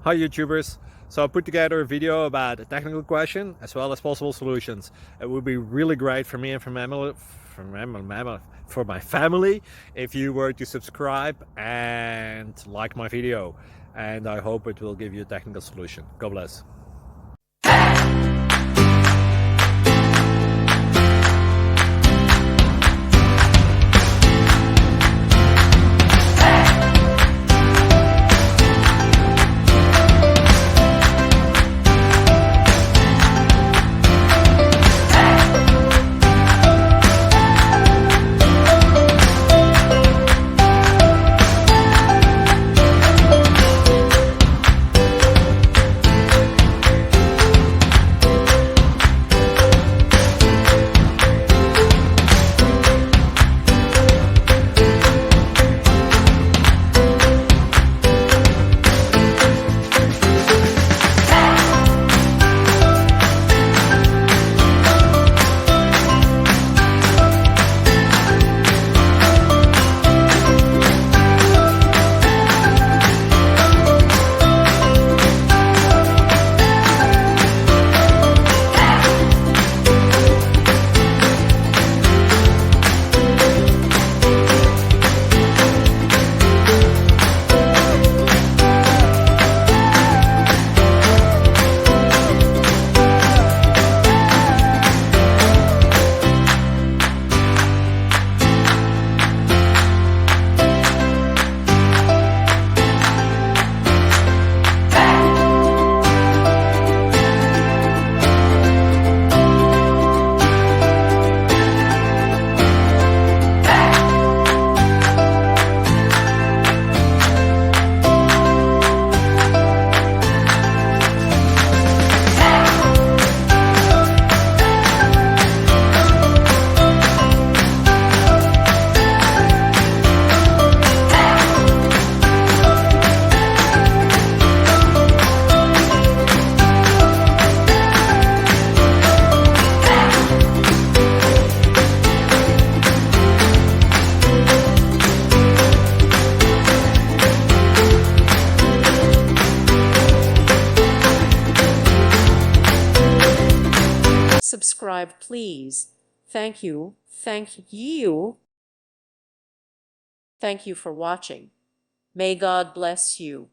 Hi YouTubers! So I put together a video about a technical question as well as possible solutions. It would be really great for me and for my family if you were to subscribe and like my video, and I hope it will give you a technical solution. God bless. Subscribe, please. Thank you. Thank you. Thank you for watching. May God bless you.